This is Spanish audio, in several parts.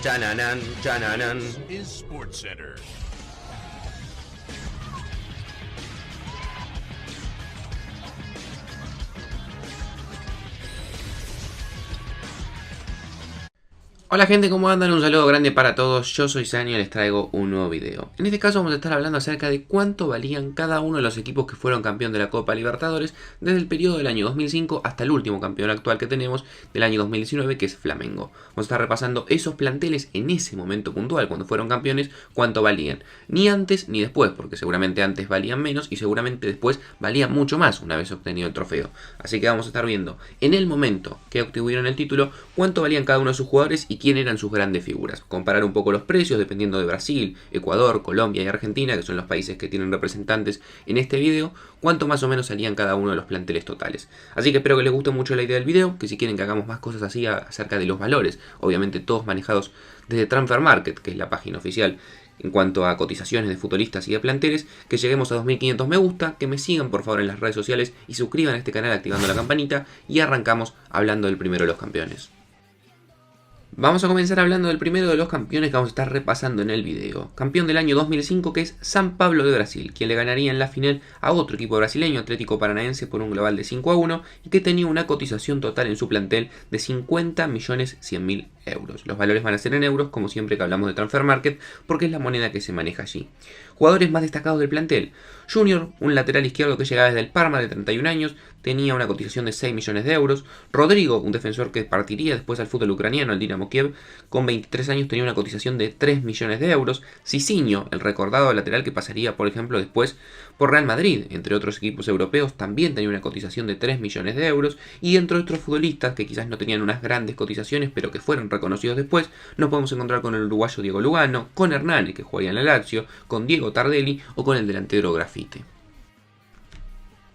Chananan, chananan. Is SportsCenter. Hola gente, ¿cómo andan? Un saludo grande para todos, yo soy Sani y les traigo un nuevo video. En este caso vamos a estar hablando acerca de cuánto valían cada uno de los equipos que fueron campeón de la Copa Libertadores desde el periodo del año 2005 hasta el último campeón actual que tenemos del año 2019, que es Flamengo. Vamos a estar repasando esos planteles en ese momento puntual, cuando fueron campeones, cuánto valían. Ni antes ni después, porque seguramente antes valían menos y seguramente después valían mucho más una vez obtenido el trofeo. Así que vamos a estar viendo en el momento que obtuvieron el título cuánto valían cada uno de sus jugadores y quién eran sus grandes figuras. Comparar un poco los precios dependiendo de Brasil, Ecuador, Colombia y Argentina, que son los países que tienen representantes en este video, cuánto más o menos salían cada uno de los planteles totales. Así que espero que les guste mucho la idea del video, que si quieren que hagamos más cosas así acerca de los valores, obviamente todos manejados desde Transfer Market, que es la página oficial en cuanto a cotizaciones de futbolistas y de planteles, que lleguemos a 2500 me gusta, que me sigan por favor en las redes sociales y suscriban a este canal activando la campanita, y arrancamos hablando del primero de los campeones. Vamos a comenzar hablando del primero de los campeones que vamos a estar repasando en el video. Campeón del año 2005, que es São Paulo de Brasil, quien le ganaría en la final a otro equipo brasileño, Atlético Paranaense, por un global de 5-1 y que tenía una cotización total en su plantel de 50.100.000 euros. Los valores van a ser en euros, como siempre que hablamos de Transfer Market, porque es la moneda que se maneja allí. Jugadores más destacados del plantel: Junior, un lateral izquierdo que llegaba desde el Parma de 31 años, tenía una cotización de 6 millones de euros. Rodrigo, un defensor que partiría después al fútbol ucraniano, al Dinamo Kiev, con 23 años tenía una cotización de 3 millones de euros. Cicinho, el recordado lateral que pasaría, por ejemplo, después por Real Madrid, entre otros equipos europeos, también tenía una cotización de 3 millones de euros. Y entre otros futbolistas que quizás no tenían unas grandes cotizaciones, pero que fueron reconocidos después, nos podemos encontrar con el uruguayo Diego Lugano, con Hernández, que jugaría en la Lazio, con Diego Tardelli o con el delantero Grafite.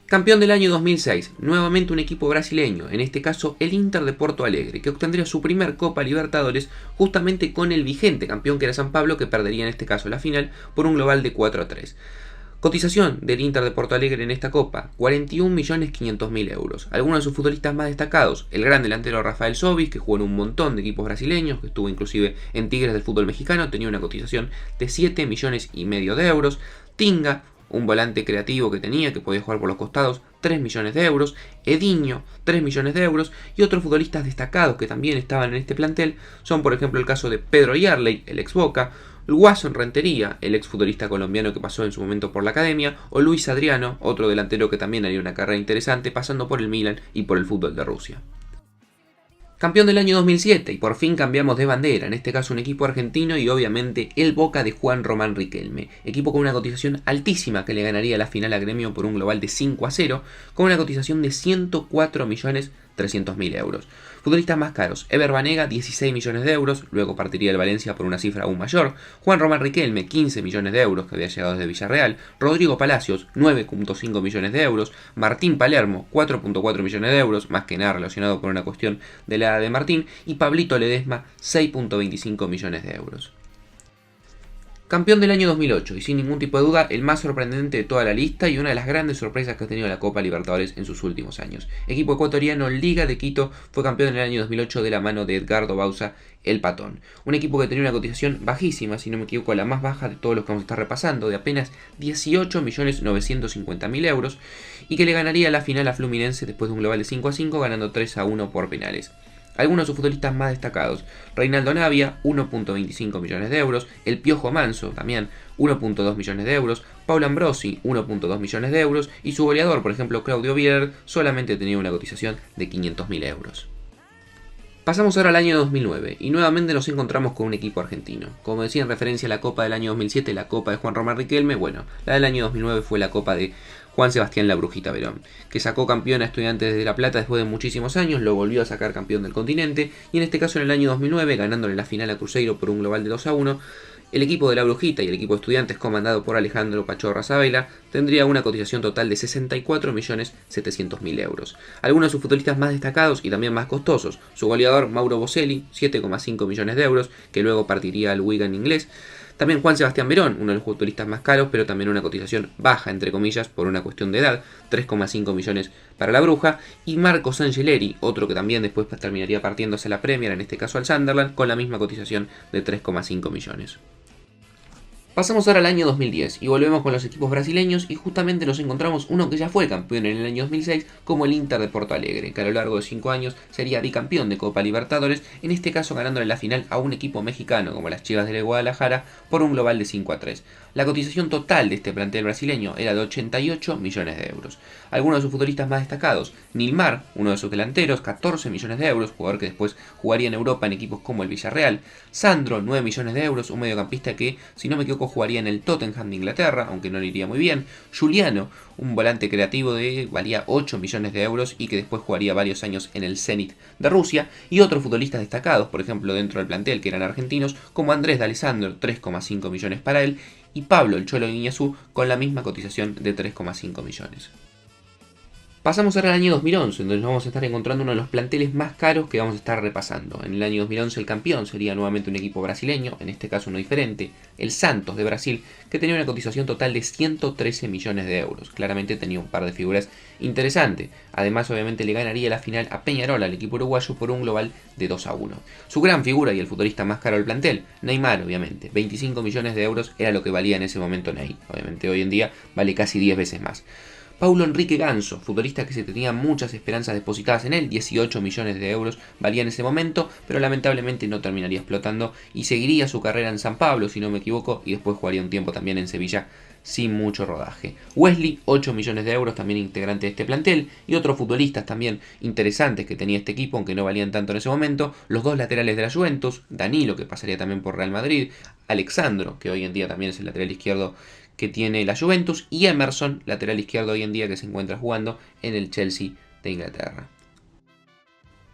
Campeón del año 2006, nuevamente un equipo brasileño, en este caso el Inter de Porto Alegre, que obtendría su primer Copa Libertadores justamente con el vigente campeón que era São Paulo, que perdería en este caso la final por un global de 4-3. Cotización del Inter de Porto Alegre en esta copa, 41.500.000 euros. Algunos de sus futbolistas más destacados: el gran delantero Rafael Sobis, que jugó en un montón de equipos brasileños, que estuvo inclusive en Tigres del fútbol mexicano, tenía una cotización de 7,5 millones de euros. Tinga, un volante creativo que tenía, que podía jugar por los costados, 3 millones de euros. Edinho, 3 millones de euros. Y otros futbolistas destacados que también estaban en este plantel son, por ejemplo, el caso de Pedro Yarley, el ex Boca, Wasson Rentería, el ex futbolista colombiano que pasó en su momento por la academia, o Luis Adriano, otro delantero que también haría una carrera interesante pasando por el Milan y por el fútbol de Rusia. Campeón del año 2007, y por fin cambiamos de bandera, en este caso un equipo argentino y obviamente el Boca de Juan Román Riquelme, equipo con una cotización altísima que le ganaría la final a Gremio por un global de 5-0, con una cotización de 104.300.000 euros. Futbolistas más caros: Ever Banega, 16 millones de euros, luego partiría el Valencia por una cifra aún mayor. Juan Román Riquelme, 15 millones de euros, que había llegado desde Villarreal. Rodrigo Palacios, 9,5 millones de euros. Martín Palermo, 4,4 millones de euros, más que nada relacionado con una cuestión de la edad de Martín. Y Pablito Ledesma, 6,25 millones de euros. Campeón del año 2008, y sin ningún tipo de duda el más sorprendente de toda la lista y una de las grandes sorpresas que ha tenido la Copa Libertadores en sus últimos años. Equipo ecuatoriano, Liga de Quito, fue campeón en el año 2008 de la mano de Edgardo Bauza, el Patón. Un equipo que tenía una cotización bajísima, si no me equivoco la más baja de todos los que vamos a estar repasando, de apenas 18.950.000 euros, y que le ganaría la final a Fluminense después de un global de 5-5, ganando 3-1 por penales. Algunos de sus futbolistas más destacados: Reinaldo Navia, 1,25 millones de euros. El Piojo Manso, también 1,2 millones de euros. Paulo Ambrosi, 1,2 millones de euros. Y su goleador, por ejemplo, Claudio Bieler, solamente tenía una cotización de 500.000 euros. Pasamos ahora al año 2009 y nuevamente nos encontramos con un equipo argentino. Como decía en referencia a la Copa del año 2007, la Copa de Juan Román Riquelme, bueno, la del año 2009 fue la Copa de Juan Sebastián La Brujita Verón, que sacó campeón a Estudiantes de La Plata después de muchísimos años, lo volvió a sacar campeón del continente, y en este caso en el año 2009, ganándole la final a Cruzeiro por un global de 2-1, el equipo de La Brujita y el equipo de Estudiantes, comandado por Alejandro Pachorra Sabela, tendría una cotización total de 64.700.000 euros. Algunos de sus futbolistas más destacados y también más costosos: su goleador Mauro Boselli, 7,5 millones de euros, que luego partiría al Wigan inglés. También Juan Sebastián Verón, uno de los futbolistas más caros, pero también una cotización baja, entre comillas, por una cuestión de edad, 3,5 millones para la Bruja. Y Marcos Angeleri, otro que también después terminaría partiéndose a la Premier, en este caso al Sunderland, con la misma cotización de 3,5 millones. Pasamos ahora al año 2010 y volvemos con los equipos brasileños y justamente nos encontramos uno que ya fue campeón en el año 2006 como el Inter de Porto Alegre, que a lo largo de 5 años sería bicampeón de Copa Libertadores, en este caso ganándole la final a un equipo mexicano como las Chivas de Guadalajara por un global de 5-3. La cotización total de este plantel brasileño era de 88 millones de euros. Algunos de sus futbolistas más destacados: Nilmar, uno de sus delanteros, 14 millones de euros, jugador que después jugaría en Europa en equipos como el Villarreal. Sandro, 9 millones de euros, un mediocampista que, si no me equivoco, jugaría en el Tottenham de Inglaterra, aunque no le iría muy bien. Giuliano, un volante creativo de valía 8 millones de euros y que después jugaría varios años en el Zenit de Rusia. Y otros futbolistas destacados, por ejemplo dentro del plantel, que eran argentinos, como Andrés D'Alessandro, 3,5 millones para él, y Pablo el Cholo Guiñazú con la misma cotización de 3,5 millones. Pasamos ahora al año 2011, donde nos vamos a estar encontrando uno de los planteles más caros que vamos a estar repasando. En el año 2011 el campeón sería nuevamente un equipo brasileño, en este caso uno diferente, el Santos de Brasil, que tenía una cotización total de 113 millones de euros. Claramente tenía un par de figuras interesantes. Además, obviamente le ganaría la final a Peñarol, al equipo uruguayo, por un global de 2-1. Su gran figura y el futbolista más caro del plantel, Neymar, obviamente. 25 millones de euros era lo que valía en ese momento Ney. Obviamente hoy en día vale casi 10 veces más. Paulo Enrique Ganso, futbolista que se tenía muchas esperanzas depositadas en él, 18 millones de euros valía en ese momento, pero lamentablemente no terminaría explotando y seguiría su carrera en San Pablo, si no me equivoco, y después jugaría un tiempo también en Sevilla sin mucho rodaje. Wesley, 8 millones de euros, también integrante de este plantel, y otros futbolistas también interesantes que tenía este equipo, aunque no valían tanto en ese momento, los dos laterales de la Juventus, Danilo, que pasaría también por Real Madrid, Alexandro, que hoy en día también es el lateral izquierdo que tiene la Juventus, y Emerson, lateral izquierdo hoy en día que se encuentra jugando en el Chelsea de Inglaterra.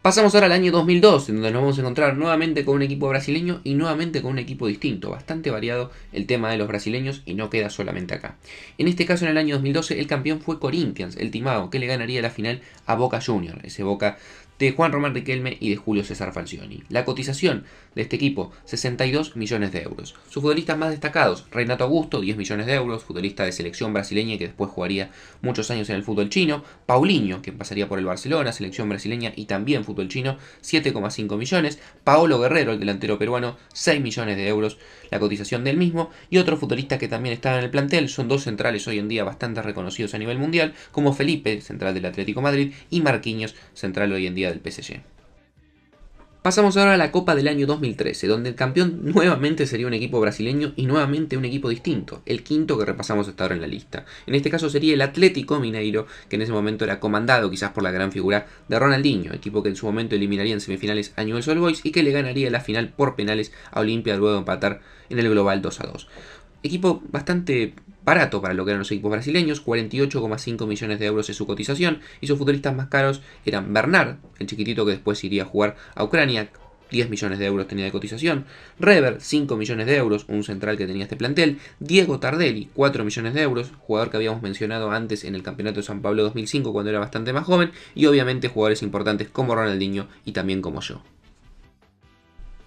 Pasamos ahora al año 2002, en donde nos vamos a encontrar nuevamente con un equipo brasileño y nuevamente con un equipo distinto, bastante variado el tema de los brasileños y no queda solamente acá. En este caso, en el año 2012, el campeón fue Corinthians, el Timao, que le ganaría la final a Boca Juniors, ese Boca de Juan Román Riquelme y de Julio César Falcioni. La cotización de este equipo, 62 millones de euros. Sus futbolistas más destacados: Renato Augusto, 10 millones de euros, futbolista de selección brasileña y que después jugaría muchos años en el fútbol chino. Paulinho, que pasaría por el Barcelona, selección brasileña y también fútbol chino, 7,5 millones. Paolo Guerrero, el delantero peruano, 6 millones de euros la cotización del mismo. Y otros futbolistas que también estaban en el plantel son dos centrales hoy en día bastante reconocidos a nivel mundial, como Felipe, central del Atlético Madrid, y Marquinhos, central hoy en día del PSG. Pasamos ahora a la Copa del año 2013, donde el campeón nuevamente sería un equipo brasileño y nuevamente un equipo distinto, el quinto que repasamos hasta ahora en la lista. En este caso sería el Atlético Mineiro, que en ese momento era comandado quizás por la gran figura de Ronaldinho, equipo que en su momento eliminaría en semifinales a Newell's Old Boys y que le ganaría la final por penales a Olimpia luego de empatar en el global 2-2. Equipo bastante barato para lo que eran los equipos brasileños, 48,5 millones de euros es su cotización, y sus futbolistas más caros eran Bernard, el chiquitito que después iría a jugar a Ucrania, 10 millones de euros tenía de cotización, Rever, 5 millones de euros, un central que tenía este plantel, Diego Tardelli, 4 millones de euros, jugador que habíamos mencionado antes en el Campeonato de San Pablo 2005 cuando era bastante más joven, y obviamente jugadores importantes como Ronaldinho y también como yo.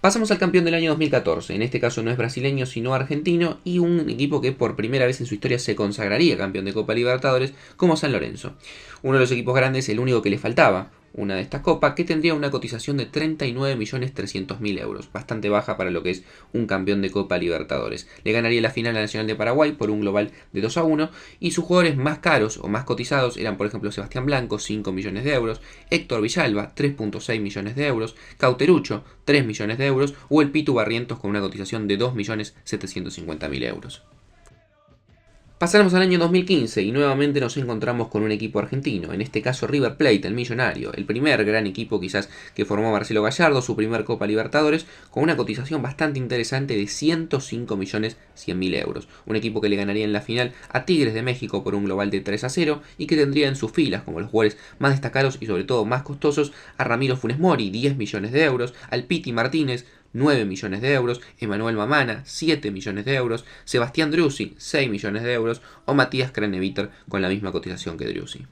Pasamos al campeón del año 2014, en este caso no es brasileño sino argentino, y un equipo que por primera vez en su historia se consagraría campeón de Copa Libertadores como San Lorenzo. Uno de los equipos grandes, el único que le faltaba una de estas copas, que tendría una cotización de 39.300.000 euros, bastante baja para lo que es un campeón de Copa Libertadores. Le ganaría la final a Nacional de Paraguay por un global de 2-1, y sus jugadores más caros o más cotizados eran, por ejemplo, Sebastián Blanco, 5 millones de euros, Héctor Villalba, 3,6 millones de euros, Cauterucho, 3 millones de euros, o el Pitu Barrientos con una cotización de 2.750.000 euros. Pasamos al año 2015 y nuevamente nos encontramos con un equipo argentino, en este caso River Plate, el millonario, el primer gran equipo quizás que formó Marcelo Gallardo, su primer Copa Libertadores, con una cotización bastante interesante de 105.100.000 euros. Un equipo que le ganaría en la final a Tigres de México por un global de 3-0 y que tendría en sus filas como los jugadores más destacados y sobre todo más costosos a Ramiro Funes Mori, 10 millones de euros, al Piti Martínez, 9 millones de euros, Emanuel Mamana, 7 millones de euros, Sebastián Driussi, 6 millones de euros, o Matías Craneviter con la misma cotización que Driussi.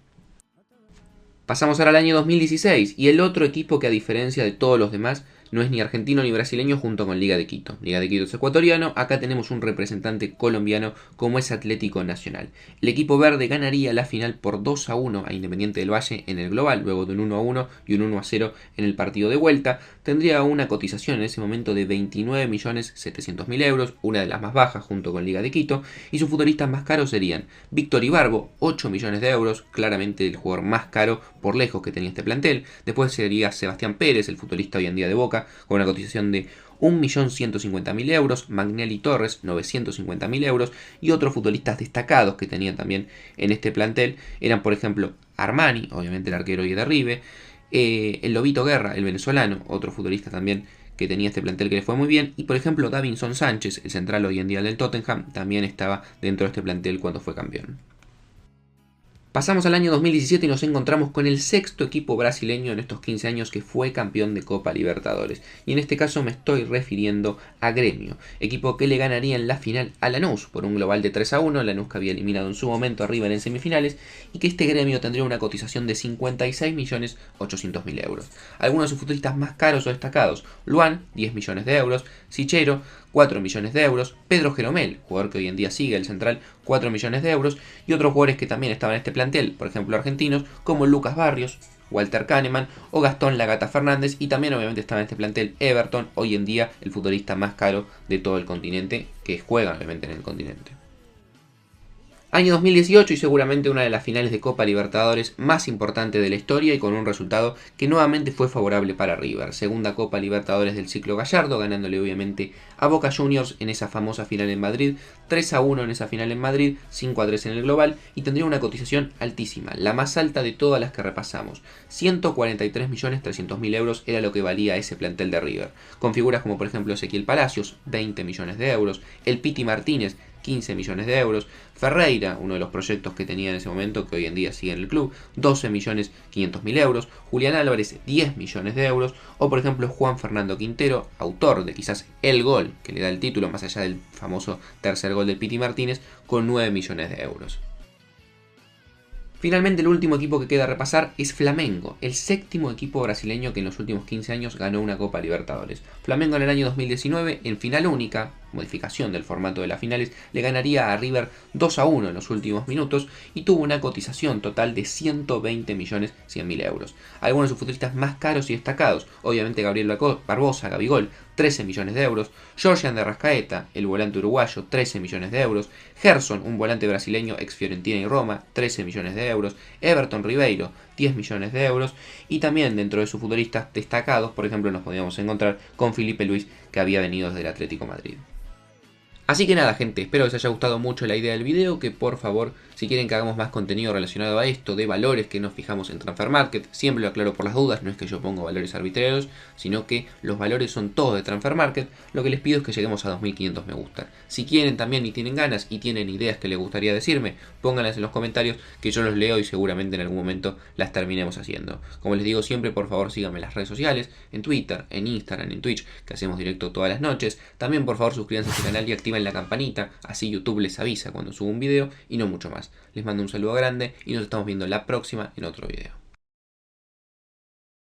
Pasamos ahora al año 2016 y el otro equipo que, a diferencia de todos los demás, no es ni argentino ni brasileño junto con Liga de Quito. Liga de Quito es ecuatoriano, acá tenemos un representante colombiano como es Atlético Nacional. El equipo verde ganaría la final por 2-1 a Independiente del Valle en el global, luego de un 1-1 y un 1-0 en el partido de vuelta. Tendría una cotización en ese momento de 29.700.000 euros, una de las más bajas junto con Liga de Quito, y sus futbolistas más caros serían Víctor Ibarbo, 8 millones de euros, claramente el jugador más caro por lejos que tenía este plantel. Después sería Sebastián Pérez, el futbolista hoy en día de Boca, con una cotización de 1.150.000 euros, Magnelli Torres, 950.000 euros, y otros futbolistas destacados que tenían también en este plantel eran, por ejemplo, Armani, obviamente el arquero y de Rive, el Lobito Guerra, el venezolano, otro futbolista también que tenía este plantel que le fue muy bien, y por ejemplo Davinson Sánchez, el central hoy en día del Tottenham, también estaba dentro de este plantel cuando fue campeón. Pasamos al año 2017 y nos encontramos con el sexto equipo brasileño en estos 15 años que fue campeón de Copa Libertadores. Y en este caso me estoy refiriendo a Gremio, equipo que le ganaría en la final a Lanús por un global de 3-1. Lanús que había eliminado en su momento a River en semifinales, y que este Gremio tendría una cotización de 56.800.000 euros. Algunos de sus futbolistas más caros o destacados: Luan, 10 millones de euros, Sichero, 4 millones de euros, Pedro Jeromel, jugador que hoy en día sigue el central, 4 millones de euros, y otros jugadores que también estaban en este plantel, por ejemplo argentinos, como Lucas Barrios, Walter Kahneman o Gastón Lagata Fernández, y también obviamente estaba en este plantel Everton, hoy en día el futbolista más caro de todo el continente, que juega obviamente en el continente. Año 2018 y seguramente una de las finales de Copa Libertadores más importante de la historia, y con un resultado que nuevamente fue favorable para River. Segunda Copa Libertadores del ciclo Gallardo, ganándole obviamente a Boca Juniors en esa famosa final en Madrid, 3-1 en esa final en Madrid, 5-3 en el global, y tendría una cotización altísima, la más alta de todas las que repasamos. 143.300.000 euros era lo que valía ese plantel de River, con figuras como por ejemplo Ezequiel Palacios, 20 millones de euros, el Piti Martínez, 15 millones de euros, Ferreira, uno de los proyectos que tenía en ese momento, que hoy en día sigue en el club, 12.500.000 euros, Julián Álvarez, 10 millones de euros, o por ejemplo Juan Fernando Quintero, autor de quizás el gol que le da el título, más allá del famoso tercer gol del Piti Martínez, con 9 millones de euros. Finalmente, el último equipo que queda a repasar es Flamengo, el séptimo equipo brasileño que en los últimos 15 años ganó una Copa Libertadores. Flamengo en el año 2019, en final única, modificación del formato de las finales, le ganaría a River 2-1 en los últimos minutos y tuvo una cotización total de 120.100.000 euros. Algunos de sus futbolistas más caros y destacados: obviamente Gabriel Barbosa, Gabigol, 13 millones de euros, Georgian de Arrascaeta, el volante uruguayo, 13 millones de euros, Gerson, un volante brasileño ex Fiorentina y Roma, 13 millones de euros, Everton Ribeiro, 10 millones de euros, y también dentro de sus futbolistas destacados, por ejemplo, nos podíamos encontrar con Felipe Luis, que había venido desde el Atlético Madrid. Así que nada, gente, espero que os haya gustado mucho la idea del video, que por favor, si quieren que hagamos más contenido relacionado a esto, de valores que nos fijamos en Transfer Market, siempre lo aclaro por las dudas, no es que yo ponga valores arbitrarios, sino que los valores son todos de Transfer Market. Lo que les pido es que lleguemos a 2.500 me gusta. Si quieren también y tienen ganas y tienen ideas que les gustaría decirme, pónganlas en los comentarios, que yo los leo y seguramente en algún momento las terminemos haciendo. Como les digo siempre, por favor síganme en las redes sociales, en Twitter, en Instagram, en Twitch, que hacemos directo todas las noches. También por favor suscríbanse a este canal y activen la campanita, así YouTube les avisa cuando subo un video, y no mucho más. Les mando un saludo grande y nos estamos viendo la próxima en otro video.